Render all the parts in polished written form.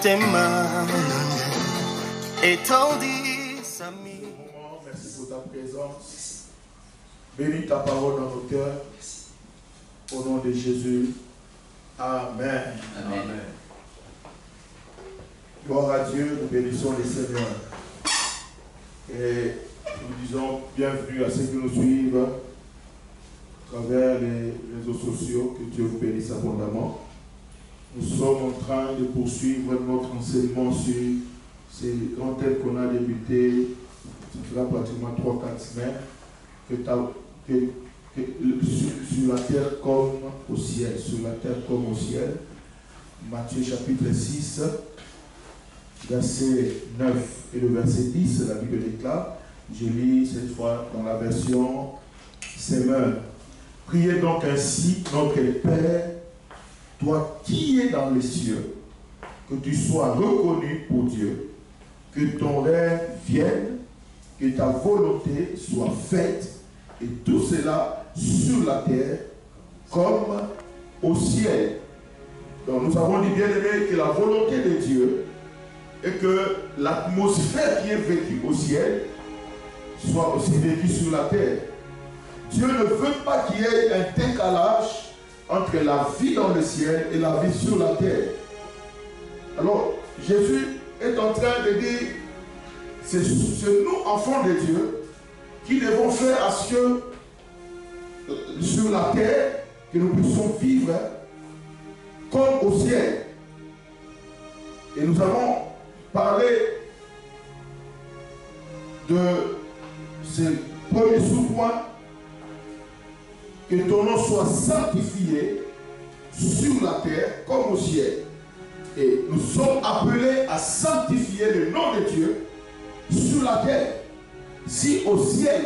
motema étendit sa main. Merci pour ta présence. Bénis ta parole dans nos cœurs. Au nom de Jésus. Amen. Amen. Gloire à Dieu, nous bénissons les Seigneurs. Et nous disons bienvenue à ceux qui nous suivent à travers les réseaux sociaux. Que Dieu vous bénisse abondamment. Nous sommes en train de poursuivre notre enseignement sur ces grands thèmes qu'on a débuté. Ça fera pratiquement 3-4 semaines. Sur la terre comme au ciel. Sur la terre comme au ciel. Matthieu chapitre 6, verset 9 et le verset 10, la Bible déclare. Je lis cette fois dans la version Semeur. Priez donc ainsi, notre Père, toi qui es dans les cieux, que tu sois reconnu pour Dieu, que ton règne vienne, que ta volonté soit faite, et tout cela sur la terre comme au ciel. Donc nous avons dit bien aimé que la volonté de Dieu et que l'atmosphère qui est vécue au ciel soit aussi vécue sur la terre. Dieu ne veut pas qu'il y ait un décalage entre la vie dans le ciel et la vie sur la terre. Alors, Jésus est en train de dire, c'est nous, enfants de Dieu, qui devons faire à ce que sur la terre, que nous puissions vivre comme au ciel. Et nous avons parlé de ce premier sous-point, que ton nom soit sanctifié sur la terre comme au ciel. Et nous sommes appelés à sanctifier le nom de Dieu sur la terre. Si au ciel,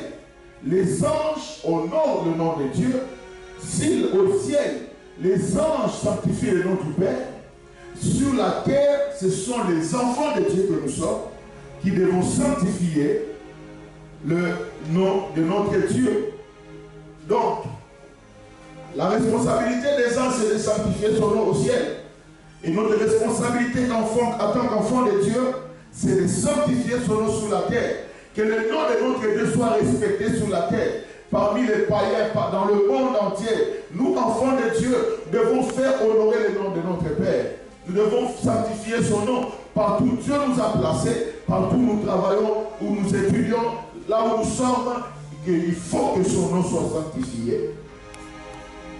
les anges honorent le nom de Dieu, si au ciel, les anges sanctifient le nom du Père, sur la terre, ce sont les enfants de Dieu que nous sommes qui devons sanctifier le nom de notre Dieu. Donc, la responsabilité des anges, c'est de sanctifier son nom au ciel. Et notre responsabilité en tant qu'enfant de Dieu, c'est de sanctifier son nom sur la terre. Que le nom de notre Dieu soit respecté sur la terre. Parmi les païens, dans le monde entier, nous, enfants de Dieu, devons faire honorer le nom de notre Père. Nous devons sanctifier son nom. Partout Dieu nous a placés, partout nous travaillons, où nous étudions, là où nous sommes, il faut que son nom soit sanctifié.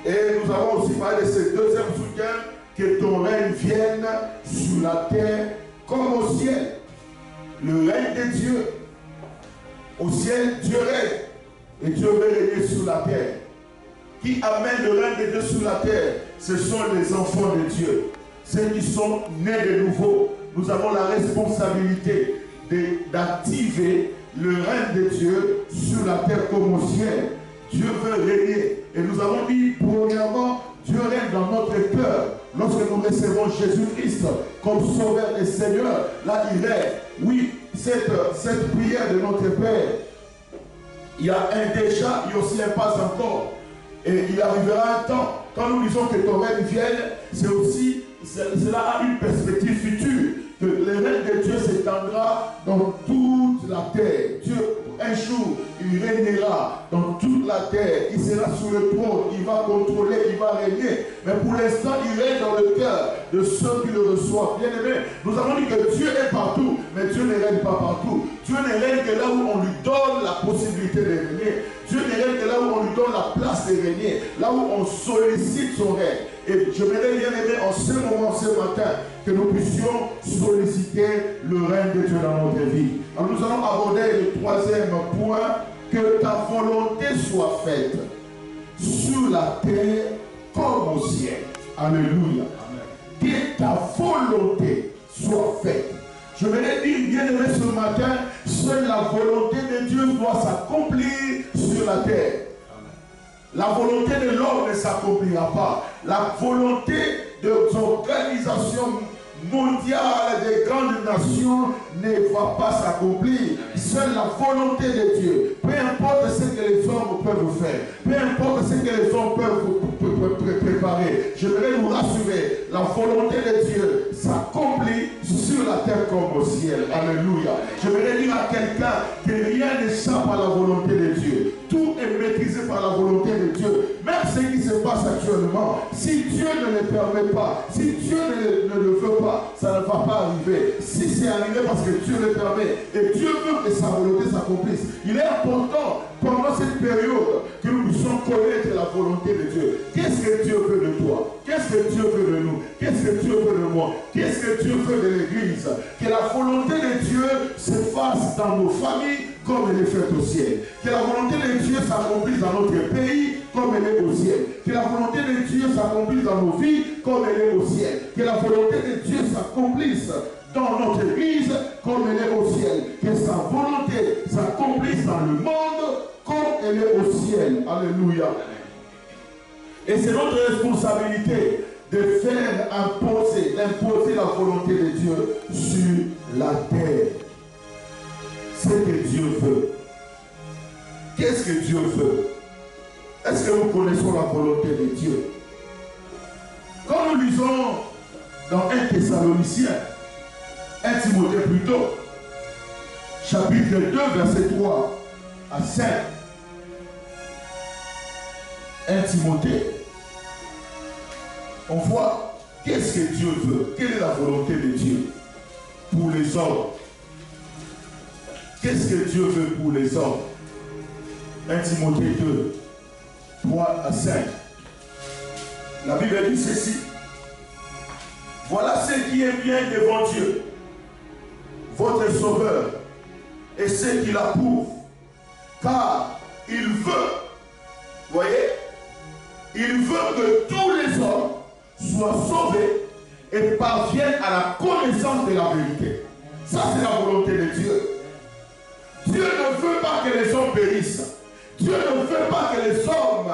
Et nous avons aussi parlé de ce deuxième soutien, que ton règne vienne sur la terre comme au ciel. Le règne de Dieu. Au ciel, Dieu règne. Et Dieu veut régner sur la terre. Qui amène le règne de Dieu sur la terre? Ce sont les enfants de Dieu. Ceux qui sont nés de nouveau. Nous avons la responsabilité d'activer le règne de Dieu sur la terre comme au ciel. Dieu veut régner. Et nous avons dit, premièrement, Dieu règne dans notre cœur. Lorsque nous recevons Jésus-Christ comme Sauveur et Seigneur, là il règne. Oui, cette prière de notre Père, il y a un déjà, il y a aussi un pas encore. Et il arrivera un temps, quand nous disons que ton règne vienne, c'est aussi, cela a une perspective future. Que le règne de Dieu s'étendra dans toute la terre. Dieu, un jour, il régnera dans toute la terre. Il sera sur le trône, il va contrôler, il va régner. Mais pour l'instant, il règne dans le cœur de ceux qui le reçoivent. Bien aimé, nous avons dit que Dieu est partout, mais Dieu ne règne pas partout. Dieu ne règne que là où on lui donne la possibilité de régner. Dieu ne règne que là où on lui donne la place de régner, là où on sollicite son règne. Et je m'aimerais bien aimer en ce moment, ce matin, que nous puissions solliciter le règne de Dieu dans notre vie. Alors nous allons aborder le troisième point, que ta volonté soit faite sur la terre comme au ciel. Alléluia. Amen. Que ta volonté soit faite. Je voudrais dire, bien aimé, ce matin, seule la volonté de Dieu doit s'accomplir sur la terre. La volonté de l'homme ne s'accomplira pas. La volonté de l'organisation mondiale des grandes nations ne va pas s'accomplir. Seule la volonté de Dieu. Peu importe ce que les hommes peuvent faire. Peu importe ce que les hommes peuvent préparer. J'aimerais nous rassurer. La volonté de Dieu s'accomplit sur la terre comme au ciel. Alléluia. J'aimerais dire à quelqu'un que rien n'échappe à la volonté de Dieu. Tout est maîtrisé par la volonté de Dieu. Même ce qui se passe actuellement, si Dieu ne le permet pas, si Dieu ne le veut pas, ça ne va pas arriver. Si c'est arrivé parce que Dieu le permet et Dieu veut que sa volonté s'accomplisse, il est important pendant cette période que nous puissions connaître la volonté de Dieu. Qu'est-ce que Dieu veut de toi? Qu'est-ce que Dieu veut de nous? Qu'est-ce que Dieu veut de moi? Qu'est-ce que Dieu veut de l'Église? Que la volonté de Dieu se fasse dans nos familles comme elle est faite au ciel. Que la volonté de Dieu s'accomplisse dans notre pays comme elle est au ciel. Que la volonté de Dieu s'accomplisse dans nos vies comme elle est au ciel. Que la volonté de Dieu s'accomplisse dans notre Église comme elle est au ciel. Que sa volonté s'accomplisse dans le monde comme elle est au ciel. Alléluia. Et c'est notre responsabilité de faire d'imposer la volonté de Dieu sur la terre. Ce que Dieu veut. Qu'est-ce que Dieu veut? Est-ce que nous connaissons la volonté de Dieu? Quand nous lisons dans 1 Thessaloniciens, 1 Timothée plutôt, chapitre 2, verset 3 à 5. 1 Timothée, on voit qu'est-ce que Dieu veut, quelle est la volonté de Dieu pour les hommes. Qu'est-ce que Dieu veut pour les hommes? 1 Timothée 2, 3 à 5. La Bible dit ceci. Voilà ce qui est bien devant Dieu, votre Sauveur, et ce qui l'approuve. Car il veut, voyez, il veut que tous les hommes soient sauvés et parviennent à la connaissance de la vérité. Ça, c'est la volonté de Dieu. Dieu ne veut pas que les hommes périssent. Dieu ne veut pas que les hommes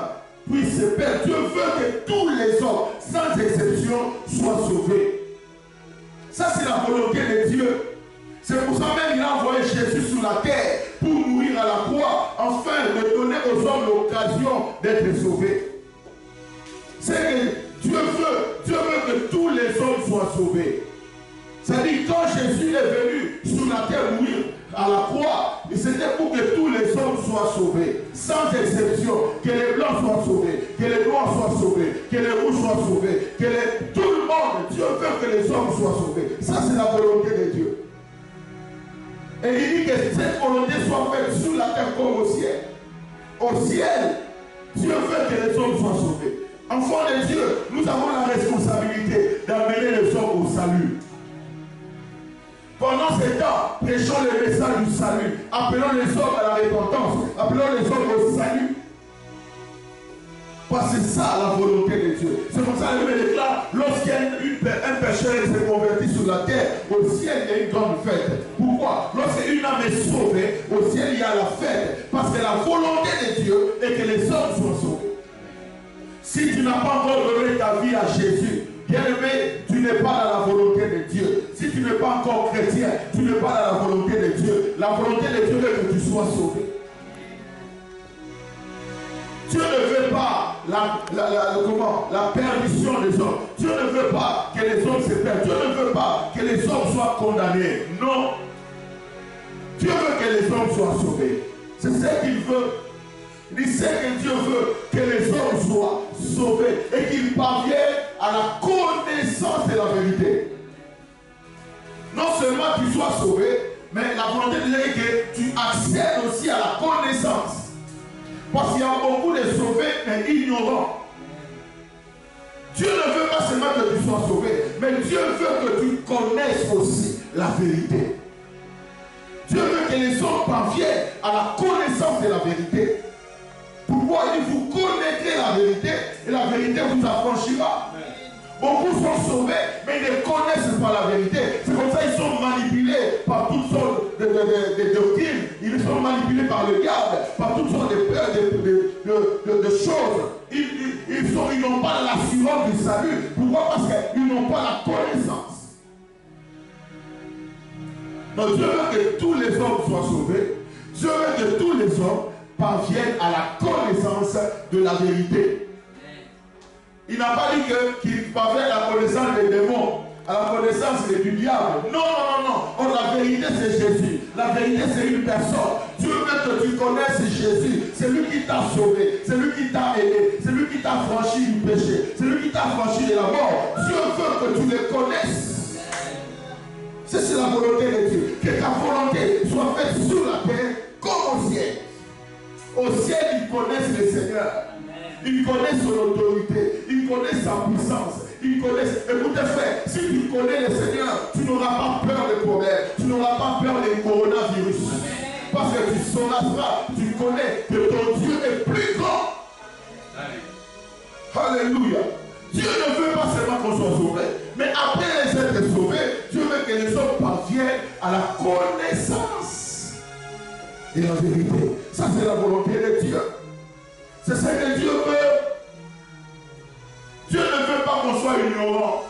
puissent se perdre. Dieu veut que tous les hommes, sans exception, soient sauvés. Ça, c'est la volonté de Dieu. C'est pour ça même qu'il a envoyé Jésus sur la terre pour mourir à la croix, afin de donner aux hommes l'occasion d'être sauvés. C'est que Dieu veut que tous les hommes soient sauvés. C'est-à-dire quand Jésus est venu sur la terre mourir à la croix, c'était pour que tous les hommes soient sauvés, sans exception, que les blancs soient sauvés, que les noirs soient sauvés, que les rouges soient sauvés, tout le monde, Dieu veut que les hommes soient sauvés. Ça, c'est la volonté de Dieu. Et il dit que cette volonté soit faite sur la terre comme au ciel. Au ciel, Dieu veut que les hommes soient sauvés. Enfants de Dieu, nous avons la responsabilité d'amener les hommes au salut. Pendant ce temps, prêchons le message du salut. Appelons les hommes à la repentance. Appelons les hommes au salut. Parce que c'est ça la volonté de Dieu. C'est pour ça que je me déclare, lorsqu'un pécheur s'est converti sur la terre, au ciel il y a une grande fête. Pourquoi? Lorsqu'une âme est sauvée, au ciel il y a la fête. Parce que la volonté de Dieu est que les hommes soient sauvés. Si tu n'as pas encore donné ta vie à Jésus, bien-aimé, tu n'es pas dans la volonté de Dieu. Si tu n'es pas encore chrétien, tu n'es pas dans la volonté de Dieu. La volonté de Dieu est que tu sois sauvé. Dieu ne veut pas la perdition des hommes. Dieu ne veut pas que les hommes se perdent. Dieu ne veut pas que les hommes soient condamnés. Non. Dieu veut que les hommes soient sauvés. C'est ce qu'il veut. Il sait que Dieu veut que les hommes soient sauvés et qu'ils parviennent à la connaissance de la vérité. Non seulement tu sois sauvé, mais la volonté de Dieu est que tu accèdes aussi à la connaissance. Parce qu'il y a beaucoup de sauvés mais ignorants. Dieu ne veut pas seulement que tu sois sauvé, mais Dieu veut que tu connaisses aussi la vérité. Dieu veut que les hommes parviennent à la connaissance de la vérité. Pourquoi il vous connaîtrez la vérité et la vérité vous affranchira. Beaucoup sont sauvés, mais ils ne connaissent pas la vérité. C'est comme ça qu'ils sont manipulés par toutes sortes de doctrines. Ils sont manipulés par le diable, par toutes sortes de choses. Ils n'ont pas l'assurance du salut. Pourquoi? Parce qu'ils n'ont pas la connaissance. Donc Dieu veut que tous les hommes soient sauvés. Dieu veut que tous les hommes parviennent à la connaissance de la vérité. Il n'a pas dit qu'il parlait à la connaissance des démons, à la connaissance du diable. Non, non, non, non. Oh, la vérité, c'est Jésus. La vérité, c'est une personne. Dieu veut que tu connaisses Jésus. C'est lui qui t'a sauvé. C'est lui qui t'a aidé. C'est lui qui t'a franchi du péché. C'est lui qui t'a franchi de la mort. Dieu veut que tu le connaisses. C'est la volonté de Dieu. Que ta volonté soit faite sur la terre comme au ciel. Au ciel, ils connaissent le Seigneur. Ils connaissent son autorité. Ils connaissent sa puissance. Ils connaissent. Écoutez, frère, si tu connais le Seigneur, tu n'auras pas peur des problèmes. Tu n'auras pas peur des coronavirus. Parce que tu sauras, tu connais que ton Dieu est plus grand. Alléluia. Dieu ne veut pas seulement qu'on soit sauvé, mais après les êtres sauvés, Dieu veut que les hommes parviennent à la connaissance de la vérité. Ça, c'est la volonté de Dieu. C'est ce que Dieu veut. Dieu ne veut pas qu'on soit ignorant.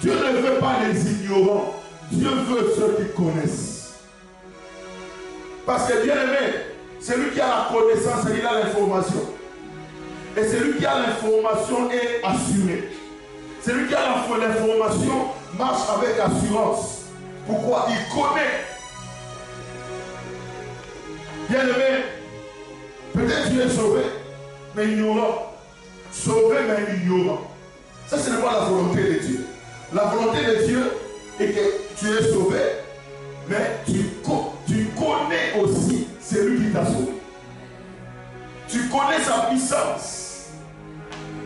Dieu ne veut pas les ignorants. Dieu veut ceux qui connaissent. Parce que bien aimé, celui qui a la connaissance, il a l'information. Et celui qui a l'information est assuré. Celui qui a l'information marche avec assurance. Pourquoi? Il connaît. Bien aimé, peut-être tu es sauvé, mais ignorant. Sauvé, mais ignorant. Ça, ce n'est pas la volonté de Dieu. La volonté de Dieu est que tu es sauvé, mais tu connais aussi celui qui t'a sauvé. Tu connais sa puissance.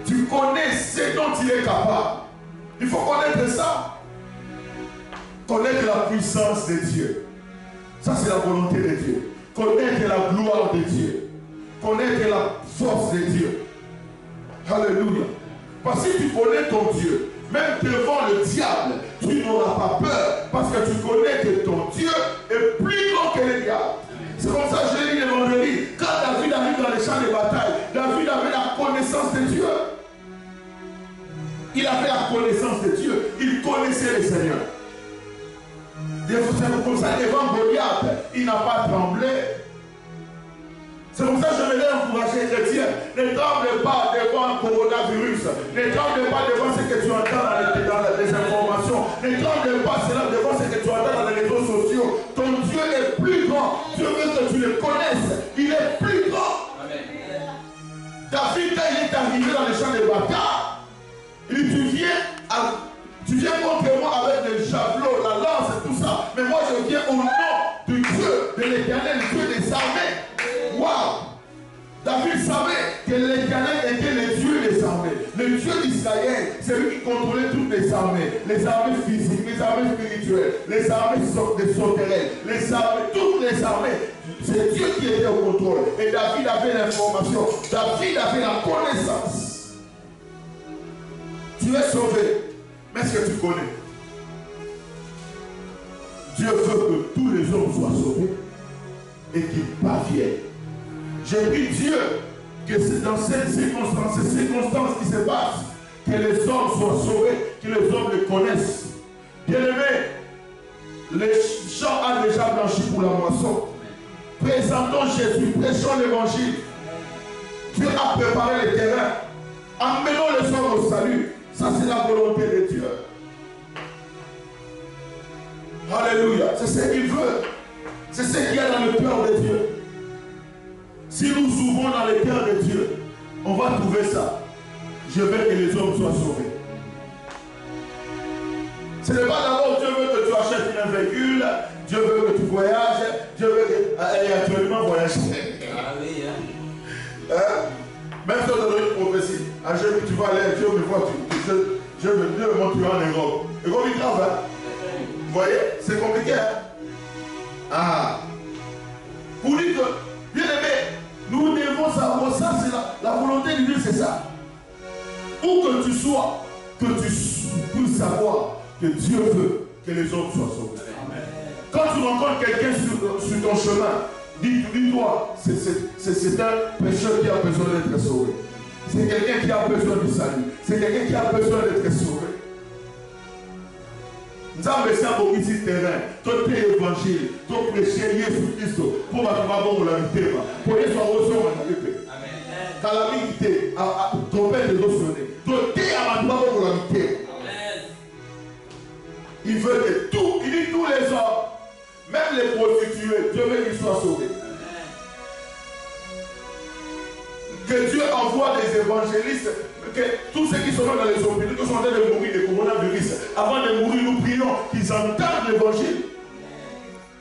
Tu connais ce dont il est capable. Il faut connaître ça. Connaître la puissance de Dieu. Ça, c'est la volonté de Dieu. Connaître la gloire de Dieu. Connaître la force de Dieu. Alléluia. Parce que si tu connais ton Dieu, même devant le diable, tu n'auras pas peur. Parce que tu connais que ton Dieu est plus grand que le diable. C'est comme ça que je l'ai dit le vendredi. Quand David arrive dans les champs de bataille, David avait la connaissance de Dieu. Il avait la connaissance de Dieu. Il connaissait le Seigneur. C'est comme ça devant Goliath, il n'a pas tremblé. C'est pour ça que je me l'ai encouragé, chrétien. Ne tremble pas devant un coronavirus. Ne tremble pas devant ce que tu entends dans les informations. Ne tremble pas devant ce que tu entends dans les réseaux sociaux. Ton Dieu est plus grand. Dieu veut que tu le connaisses. Il est plus grand. Amen. David, quand il est arrivé dans les champs de bataille, il dit, tu viens contre moi avec des javelots, la lance et tout ça. Mais moi je viens au nom du Dieu, de l'Éternel, Dieu des armées. Waouh! David savait que l'Éternel était le Dieu des armées. Le Dieu d'Israël, c'est lui qui contrôlait toutes les armées. Les armées physiques, les armées spirituelles, les armées des souterraines, les armées, toutes les armées. C'est Dieu qui était au contrôle. Et David avait l'information. David avait la connaissance. Tu es sauvé. Mais est-ce que tu connais? Dieu veut que tous les hommes soient sauvés et qu'ils parviennent. Je prie Dieu que c'est dans ces circonstances qui se passent, que les hommes soient sauvés, que les hommes le connaissent. Bien-aimés, les champs ont déjà blanchi pour la moisson. Présentons Jésus, prêchons l'évangile. Dieu a préparé le terrain. Emmenons les hommes au salut. Ça, c'est la volonté de Dieu. Alléluia. C'est ce qu'il veut. C'est ce qu'il y a dans le cœur de Dieu. Si nous ouvrons dans le cœur de Dieu, on va trouver ça. Je veux que les hommes soient sauvés. Ce n'est pas d'abord Dieu veut que tu achètes un véhicule, Dieu veut que tu voyages, Dieu veut que... Elle est actuellement voyager. Ah oui, hein? Même si on te donne une prophétie, un jour tu vas aller, Dieu me voit, Dieu me montre en Europe. Et comme il travaille, vous voyez, c'est compliqué. Hein? Ah. Pour dire que, bien aimé, nous devons savoir ça, c'est la volonté de Dieu, c'est ça. Où que tu sois, que tu puisses savoir que Dieu veut que les hommes soient sauvés. Amen. Quand tu rencontres quelqu'un sur ton chemin, dis-toi, c'est un pécheur qui a besoin d'être sauvé. C'est quelqu'un qui a besoin du salut. C'est quelqu'un qui a besoin d'être sauvé. Nous avons laissé un peu ici terrain, tout l'évangile, tout prêcher Jésus Christ, pour que nous avons la vérité. Pour que nous soyons en vérité. calamité, trompette de sonner. Doté à ma droite pour l'habiter. Il veut que tout, il dit tous les hommes, même les prostituées, Dieu veut qu'ils soient sauvés. Que Dieu envoie des évangélistes, que tous ceux qui sont dans les hôpitaux, qui sont en train de mourir de coronavirus, avant de mourir, nous prions qu'ils entendent l'évangile,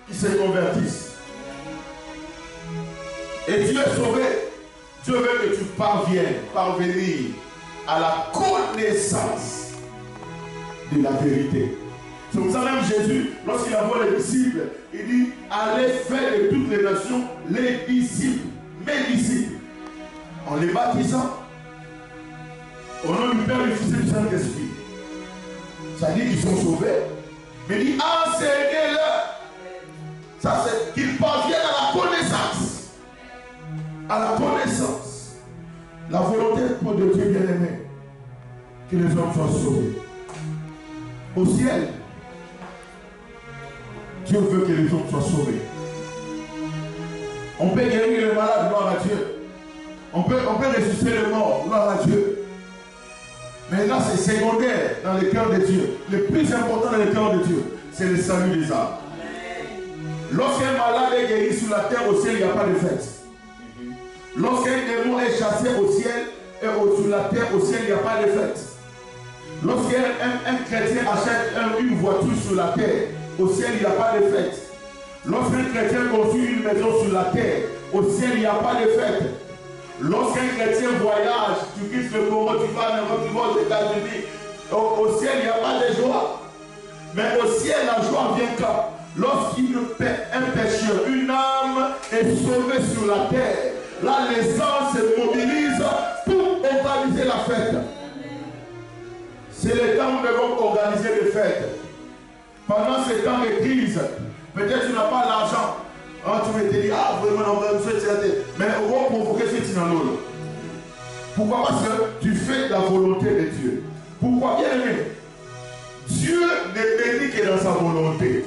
qu'ils se convertissent. Et Dieu est sauvé. Dieu veut que tu parvenir à la connaissance de la vérité. C'est pour ça même Jésus, lorsqu'il envoie les disciples, il dit, allez faire de toutes les nations les disciples, mes disciples, en les baptisant au nom du Père, du Fils et du Saint-Esprit. Ça dit qu'ils sont sauvés. Mais il dit, enseignez-leur. Ça c'est qu'ils parviennent à la connaissance. À la connaissance. La volonté pour de Dieu bien-aimé. Que les hommes soient sauvés. Au ciel, Dieu veut que les hommes soient sauvés. On peut guérir les malades, gloire à Dieu. On peut ressusciter les morts, gloire à Dieu. Mais là, c'est secondaire dans le cœur de Dieu. Le plus important dans le cœur de Dieu, c'est le salut des âmes. Lorsqu'un malade est guéri sur la terre, au ciel, il n'y a pas de fête. Lorsqu'un démon est chassé au ciel et sur la terre, au ciel, il n'y a pas de fête. Lorsqu'un chrétien achète une voiture sur la terre, au ciel, il n'y a pas de fête. Lorsqu'un chrétien construit une maison sur la terre, au ciel, il n'y a pas de fête. Lorsqu'un chrétien voyage, tu quittes le Congo, tu vas en Europe, tu vas aux États-Unis, au ciel, il n'y a pas de joie. Mais au ciel, la joie vient quand? Lorsqu'un pécheur, une âme est sauvée sur la terre. Là, les anges se mobilisent pour organiser la fête. C'est le temps où nous devons organiser des fêtes. Pendant ces temps de crise, peut-être tu n'as pas l'argent. Tu me dis, ah vraiment, on va me faire mais on va provoquer ce tinanolo. Pourquoi? Parce que tu fais la volonté de Dieu. Pourquoi? Bien aimé, Dieu n'est béni que dans sa volonté.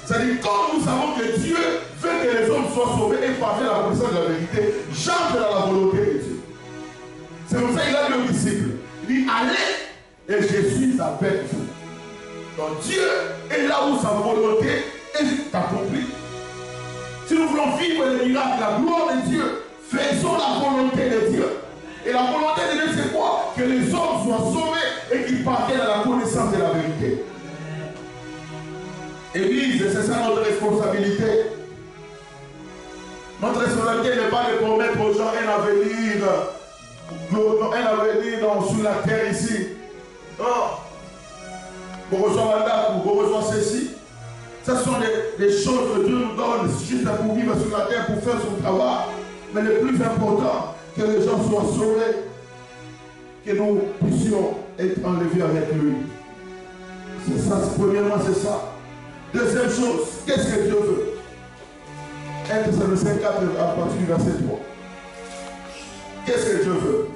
C'est-à-dire, quand nous savons que Dieu veut que les hommes soient sauvés et parviennent à la connaissance de la vérité, j'entre dans la volonté de Dieu. C'est pour ça qu'il a dit aux disciples, il dit, allez, et je suis avec vous. Donc Dieu est là où sa volonté est accomplie. Si nous voulons vivre les miracles, la gloire de Dieu, faisons la volonté de Dieu. Et la volonté de Dieu, c'est quoi? Que les hommes soient sauvés et qu'ils parviennent à la connaissance de la vérité. Église, c'est ça notre responsabilité. Notre responsabilité n'est pas de promettre aux gens un avenir sur la terre ici. Non. Pour reçoit mandat, pour reçoit ceci. Ce sont des choses que Dieu nous donne juste pour vivre sur la terre, pour faire son travail. Mais le plus important, que les gens soient sauvés, que nous puissions être enlevés avec lui. C'est ça, premièrement, c'est ça. Deuxième chose, qu'est-ce que Dieu veut? 1 Thessaloniciens 4 à partir du verset 3. Qu'est-ce que Dieu veut?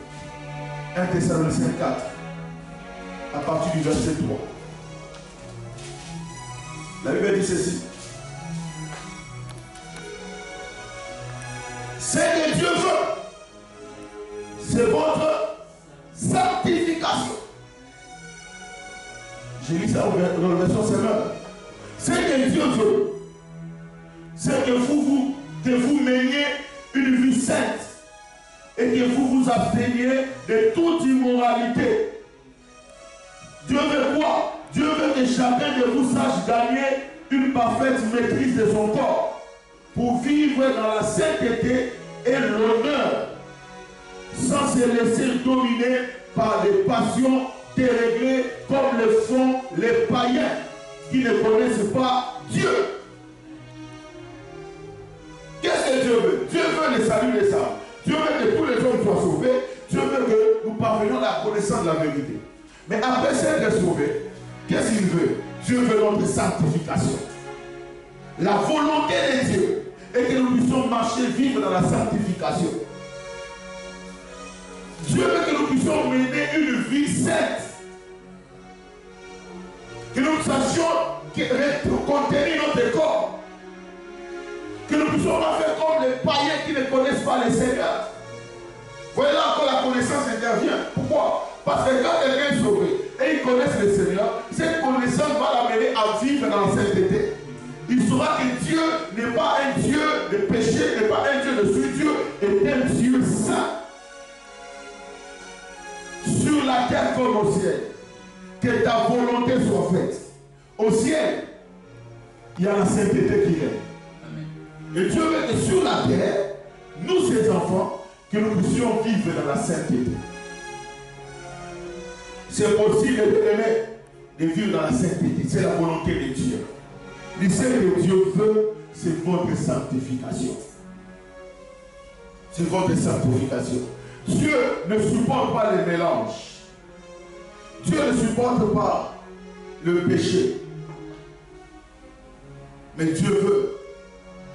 1 Thessaloniciens 4 à partir du verset 3. La Bible dit ceci. Ce que Dieu veut, c'est votre sanctification. J'ai lu ça dans la version Seigneur. Ce que Dieu veut, c'est que vous meniez une vie sainte et que vous vous absteniez de toute immoralité. Dieu veut quoi? Dieu veut que chacun de vous sache gagner une parfaite maîtrise de son corps pour vivre dans la sainteté et l'honneur sans se laisser dominer par des passions déréglées comme le font les païens qui ne connaissent pas Dieu. Qu'est-ce que Dieu veut? Dieu veut le salut des âmes. Dieu veut que tous les hommes soient sauvés. Dieu veut que nous parvenions à la connaissance de la vérité. Mais après s'être sauvés, qu'est-ce qu'il veut? Dieu veut notre sanctification. La volonté de Dieu est que nous puissions marcher, vivre dans la sanctification. Dieu veut que nous puissions mener une vie sainte. Que nous sachions contenir notre corps. Que nous puissions pas faire comme les païens qui ne connaissent pas le Seigneur. Parce que quand quelqu'un est sauvé et il connaît le Seigneur, cette connaissance va l'amener à vivre dans la sainteté. Il saura que Dieu n'est pas un Dieu de péché, n'est pas un Dieu de souillure, Dieu est un Dieu saint. Sur la terre comme au ciel, que ta volonté soit faite. Au ciel, il y a la sainteté qui règne. Et Dieu veut que sur la terre, nous ses enfants, que nous puissions vivre dans la sainteté. C'est possible de vivre dans la sainteté. C'est la volonté de Dieu. Mais ce que Dieu veut, c'est votre sanctification. C'est votre sanctification. Dieu ne supporte pas les mélanges. Dieu ne supporte pas le péché. Mais Dieu veut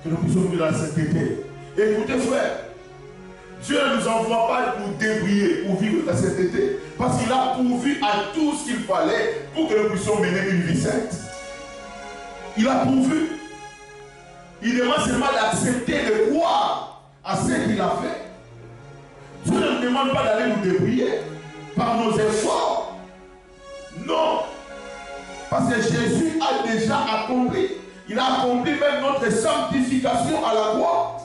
que nous puissions vivre dans la sainteté. Et écoutez, frère, Dieu ne nous envoie pas pour débrouiller, pour vivre dans la sainteté. Parce qu'il a pourvu à tout ce qu'il fallait pour que nous puissions mener une vie sainte. Il a pourvu. Il demande seulement d'accepter, de croire à ce qu'il a fait. Dieu ne nous demande pas d'aller nous débrouiller par nos efforts. Non. Parce que Jésus a déjà accompli. Il a accompli même notre sanctification à la croix.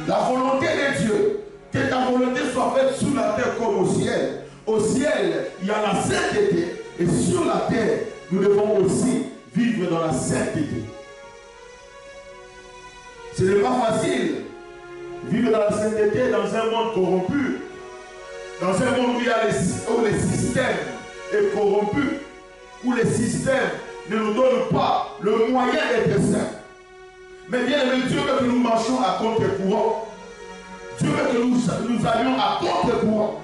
La volonté de Dieu, que ta volonté soit faite sur la terre comme au ciel. Au ciel, il y a la sainteté. Et sur la terre, nous devons aussi vivre dans la sainteté. Ce n'est pas facile. Vivre dans la sainteté dans un monde corrompu. Dans un monde où, où le système est corrompu. Où le système ne nous donne pas le moyen d'être saint. Mais bien aimé, Dieu veut que nous marchions à contre-courant. Dieu veut que nous allions à contre-courant.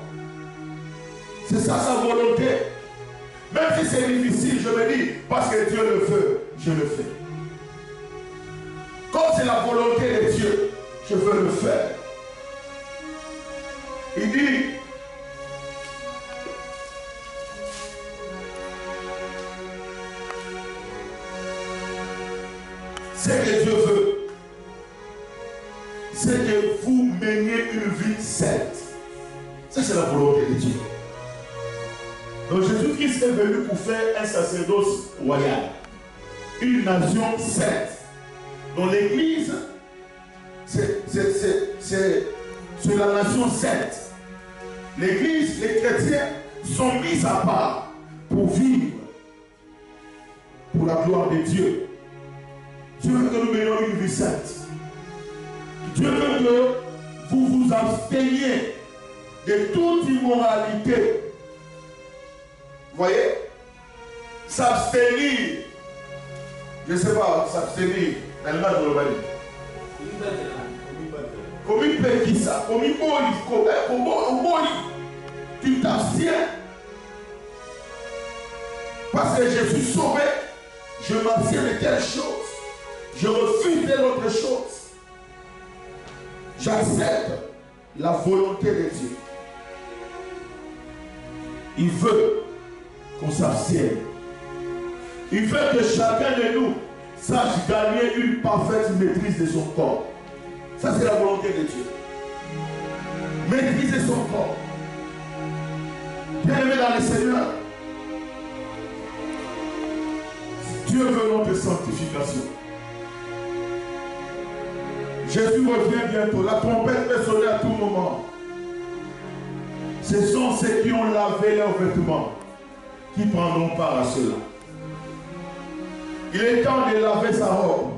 C'est ça sa volonté. Même si c'est difficile, je me dis, parce que Dieu le veut, je le fais. Comme c'est la volonté de Dieu, je veux le faire. Il dit, ce que Dieu veut, c'est que vous meniez une vie sainte. Ça, c'est la volonté de Dieu. Donc Jésus-Christ est venu pour faire un sacerdoce royal, une nation sainte. Donc l'Église, c'est la nation sainte. L'Église, les chrétiens sont mis à part pour vivre pour la gloire de Dieu. Dieu veut que nous menions une vie sainte. Dieu veut que vous vous absteniez de toute immoralité. Vous voyez? S'abstenir. Je ne sais pas, s'abstenir. Dans le mal de l'Ovalie. Comme il peut dire ça. Comme il peut tu t'abstiens. Parce que je suis sauvé. Je m'abstiens de telle chose. Je refuse de l'autre chose. J'accepte la volonté de Dieu. Il veut qu'on s'abstienne. Il veut que chacun de nous sache gagner une parfaite maîtrise de son corps. Ça, c'est la volonté de Dieu. Maîtriser son corps. Bien aimé dans le Seigneur, Dieu veut notre sanctification. Jésus revient bientôt. La trompette peut sonner à tout moment. Ce sont ceux qui ont lavé leurs vêtements qui prendront part à cela. Il est temps de laver sa robe.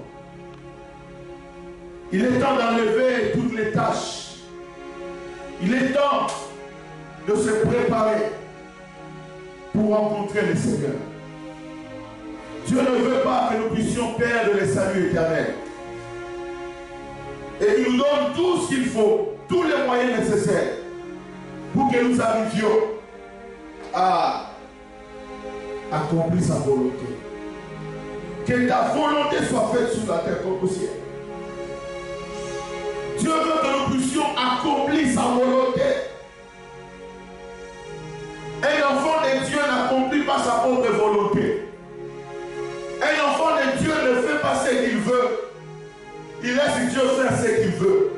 Il est temps d'enlever toutes les tâches. Il est temps de se préparer pour rencontrer le Seigneur. Dieu ne veut pas que nous puissions perdre le salut éternel. Et il nous donne tout ce qu'il faut, tous les moyens nécessaires pour que nous arrivions à accomplir sa volonté. Que ta volonté soit faite sur la terre comme au ciel. Dieu veut que nous puissions accomplir sa volonté. Un enfant de Dieu n'accomplit pas sa propre volonté. Un enfant de Dieu ne fait pas ce qu'il veut. Il laisse Dieu faire ce qu'il veut.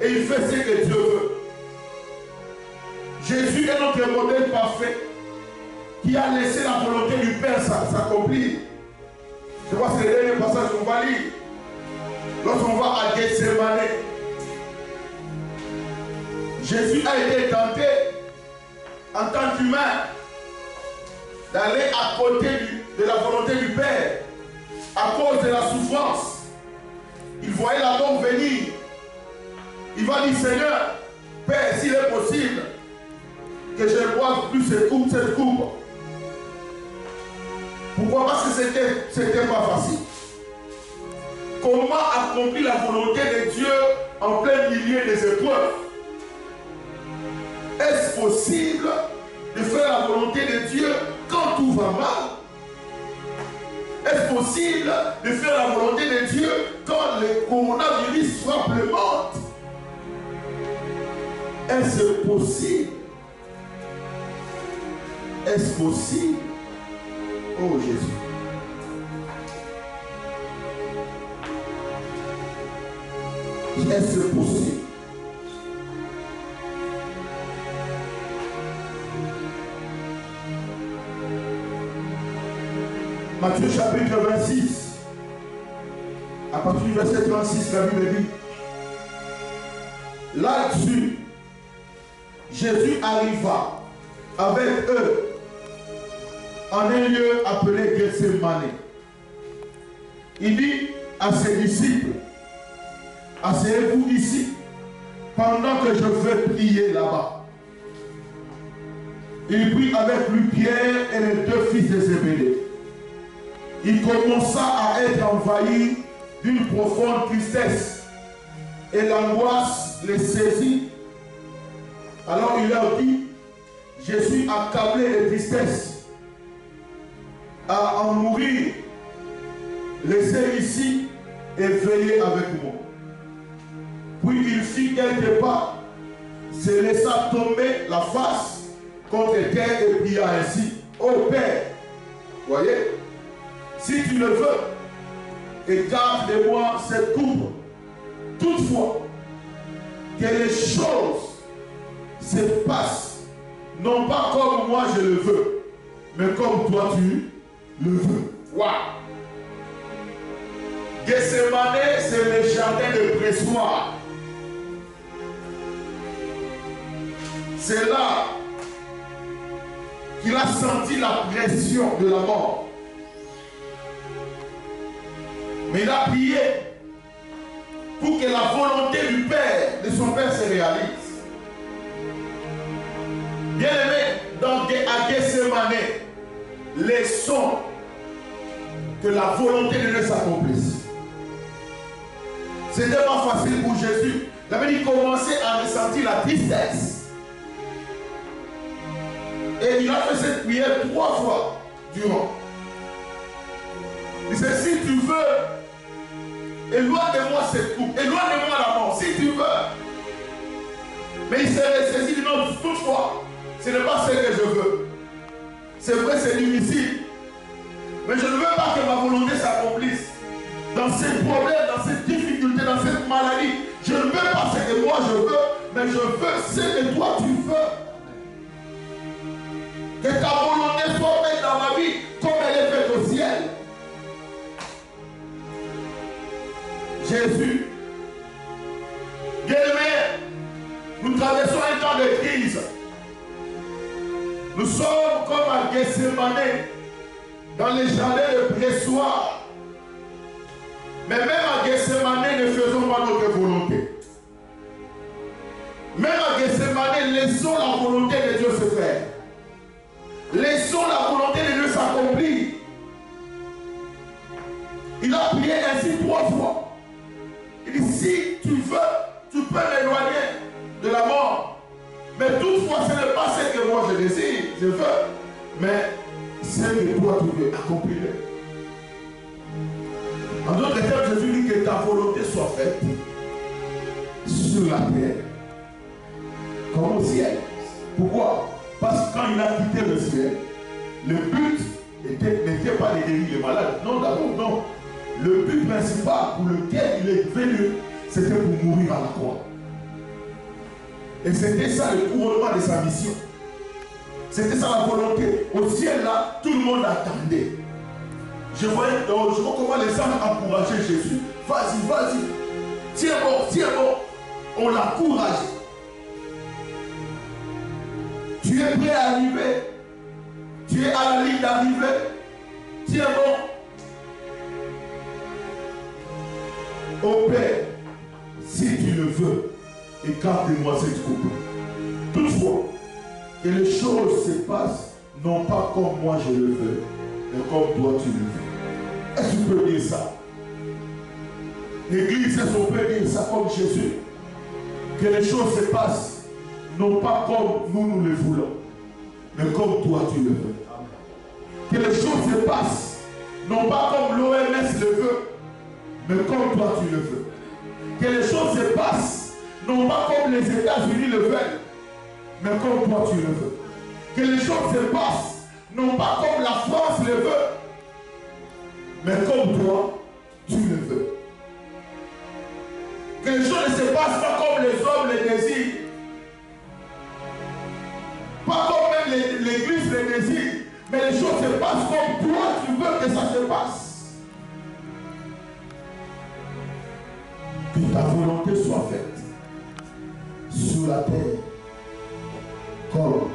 Et il fait ce que Dieu veut. Jésus est notre modèle parfait qui a laissé la volonté du Père s'accomplir. Je crois que c'est le dernier passage qu'on va lire. Lorsqu'on va à Gethsemane, Jésus a été tenté en tant qu'humain d'aller à côté de la volonté du Père à cause de la souffrance. Il voyait la mort venir. Il va dire, Seigneur, Père, s'il est possible, que je ne boive plus cette coupe. Pourquoi? Parce que c'était pas facile. Comment accomplir la volonté de Dieu en plein milieu des épreuves? Est-ce possible de faire la volonté de Dieu quand tout va mal? Est-ce possible de faire la volonté de Dieu quand le coronavirus frappe le monde? Est-ce possible? Est-ce possible? Oh Jésus. Est-ce possible? Matthieu chapitre 26, à partir du verset 36, la Bible dit, là-dessus, Jésus arriva avec eux en un lieu appelé Gethsemane. Il dit à ses disciples, asseyez-vous ici pendant que je vais prier là-bas. Il prit avec lui Pierre et les deux fils de Zébédée. Il commença à être envahi d'une profonde tristesse et l'angoisse les saisit. Alors il leur dit, je suis accablé de tristesse à en mourir. Laissez ici et veillez avec moi. Puis il fit quelques pas, se laissa tomber la face contre terre et pria ainsi, ô Père, voyez, si tu le veux, écarte de moi cette coupe. Toutefois, que les choses se passent, non pas comme moi je le veux, mais comme toi tu le veux. Waouh! Gethsemane, c'est le jardin de pressoir. C'est là qu'il a senti la pression de la mort. Mais il a prié pour que la volonté du Père, de son Père, se réalise. Bien aimé, à Gethsemane, laissons que la volonté de Dieu s'accomplisse. C'était pas facile pour Jésus. Il avait dit commencer à ressentir la tristesse. Et il a fait cette prière 3 fois durant. Il dit, si tu veux, éloigne-moi cette coupe, éloigne-moi la mort, si tu veux. Mais il s'est saisi, dit non, toutefois, ce n'est pas ce que je veux. C'est vrai, c'est difficile. Mais je ne veux pas que ma volonté s'accomplisse. Dans ces problèmes, dans cette difficulté, dans cette maladie, je ne veux pas ce que moi je veux, mais je veux ce que toi tu veux. Que ta volonté soit faite dans ma vie comme elle est faite au ciel. Jésus, bien-aimé, nous traversons un temps de crise. Nous sommes comme à Gethsemane, dans les jardins de pressoir. Mais même à Gethsemane, ne faisons pas notre volonté. Même à Gethsemane, laissons la volonté de Dieu se faire. Laissons la volonté de Dieu s'accomplir. Il a prié ainsi 3 fois. Il dit, si tu veux, tu peux m'éloigner de la mort. Mais toutefois, ce n'est pas ce que moi je désire, je veux. Mais ce que toi tu veux, accomplir-le. En d'autres termes, Jésus dit que ta volonté soit faite sur la terre comme au ciel. Pourquoi? Parce que quand il a quitté le ciel, le but n'était pas de guérir les malades. Non, d'abord, non. Le but principal pour lequel il est venu, c'était pour mourir à la croix. Et c'était ça le couronnement de sa mission. C'était ça la volonté. Au ciel là, tout le monde attendait. Je vois comment les hommes encourageaient Jésus. Vas-y, vas-y. Tiens bon, tiens bon. On l'encourage. Tu es prêt à arriver. Tu es à la ligne d'arrivée. Tiens bon. Ô Père, si tu le veux, écarte-moi cette coupe. Toutefois, que les choses se passent, non pas comme moi je le veux, mais comme toi tu le veux. Est-ce que tu peux dire ça? L'église, est-ce qu'on peut dire ça comme Jésus? Que les choses se passent, non pas comme nous le voulons, mais comme toi tu le veux. Que les choses se passent, non pas comme l'OMS le veut, mais comme toi tu le veux. Que les choses se passent, non pas comme les États-Unis le veulent, mais comme toi tu le veux. Que les choses se passent, non pas comme la France le veut, mais comme toi tu le veux. Que les choses ne se passent pas comme les hommes les désirent, pas comme même l'église les désire, mais les choses se passent comme toi tu veux que ça se passe. Que ta volonté soit faite sur la terre comme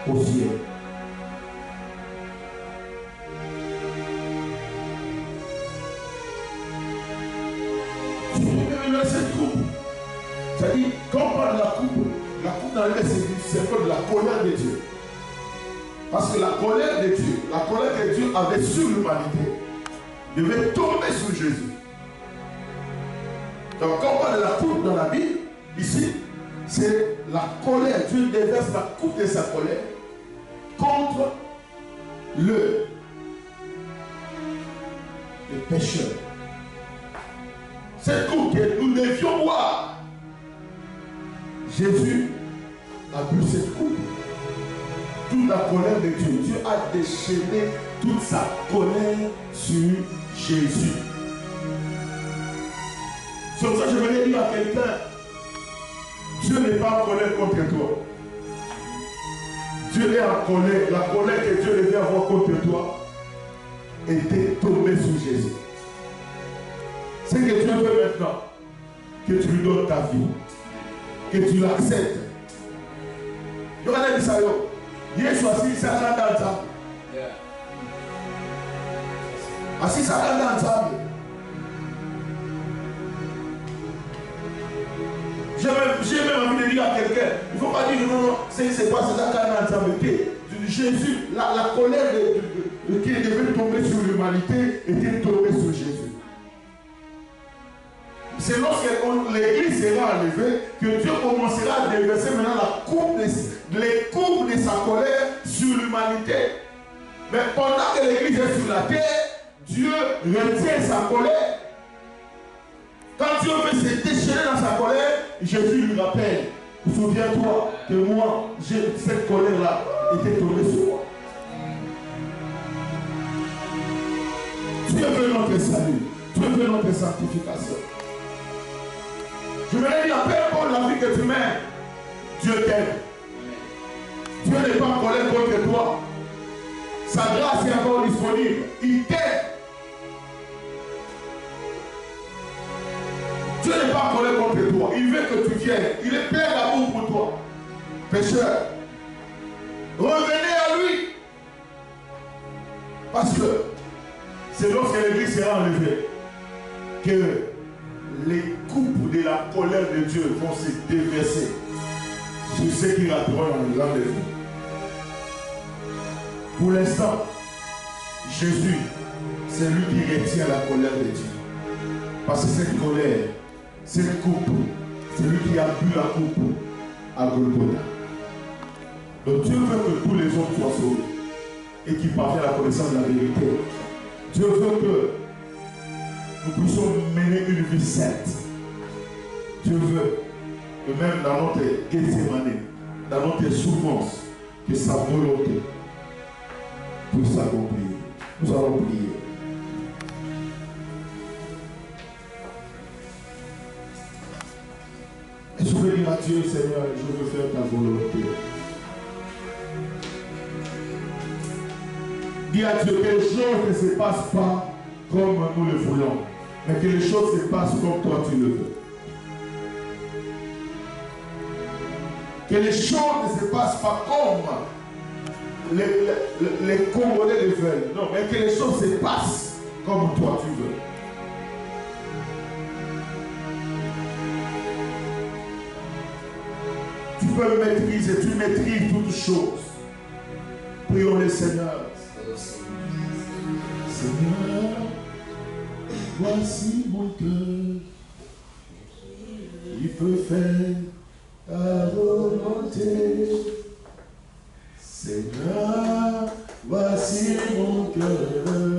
au ciel. Tu peux me cette coupe. C'est-à-dire, quand on parle de la coupe dans le c'est symbole de la colère de Dieu. Parce que la colère de Dieu avait sur l'humanité, devait tomber sur Jésus. Donc quand on parle de la coupe dans la Bible, ici, c'est la colère. Dieu déverse la coupe de sa colère contre les pécheurs. Cette coupe que nous devions boire, Jésus a bu cette coupe. Toute la colère de Dieu. Dieu a déchaîné toute sa colère sur Jésus. C'est pour ça que je voulais dire à quelqu'un, Dieu n'est pas en colère contre toi. Dieu est en colère. La colère que Dieu devait avoir contre toi était tombée sur Jésus. C'est que Dieu veut maintenant que tu lui donnes ta vie, que tu l'acceptes. Regardez ça. Yesu assis à la danse. Assis à la danse. J'ai même envie de dire à quelqu'un, il ne faut pas dire non, c'est pas ça qu'un ensemble. Jésus, la colère qui devait tomber sur l'humanité était tombée sur Jésus. C'est lorsque l'église sera enlevée que Dieu commencera à déverser maintenant les coups de sa colère sur l'humanité. Mais pendant que l'église est sur la terre, Dieu retient sa colère. Quand Dieu veut se déchaîner dans sa colère, Jésus lui rappelle, souviens-toi que moi, cette colère-là était tombée sur moi. Dieu veut notre salut. Dieu veut notre sanctification. Je vais dire, peu importe la vie que tu mènes, Dieu t'aime. Dieu n'est pas en colère contre toi. Sa grâce est encore disponible. Il t'aime. Dieu n'est pas en colère contre toi. Il veut que tu viennes. Il est plein d'amour pour toi. Pécheur, revenez à lui. Parce que c'est lorsque l'église sera enlevée que les coupes de la colère de Dieu vont se déverser sur ceux qui rateront dans l'enlèvement. Pour l'instant, Jésus, c'est lui qui retient la colère de Dieu. Parce que cette colère, cette coupe, c'est lui qui a bu la coupe à Golgotha. Donc Dieu veut que tous les hommes soient sauvés et qu'ils parviennent à la connaissance de la vérité. Dieu veut que nous puissions mener une vie sainte. Dieu veut que même dans notre Gethsémane, dans notre souffrance, que sa volonté puisse s'accomplir. Nous allons prier. Et je veux dire à Dieu, Seigneur, je veux faire ta volonté. Dis à Dieu que les choses ne se passent pas comme nous le voulons, mais que les choses se passent comme toi tu le veux. Que les choses ne se passent pas comme les Congolais le veulent. Non, mais que les choses se passent comme toi tu veux. Tu peux maîtriser, tu maîtrises toutes choses. Prions le Seigneur. Seigneur, voici mon cœur. Il peut faire ta volonté. Seigneur, voici mon cœur.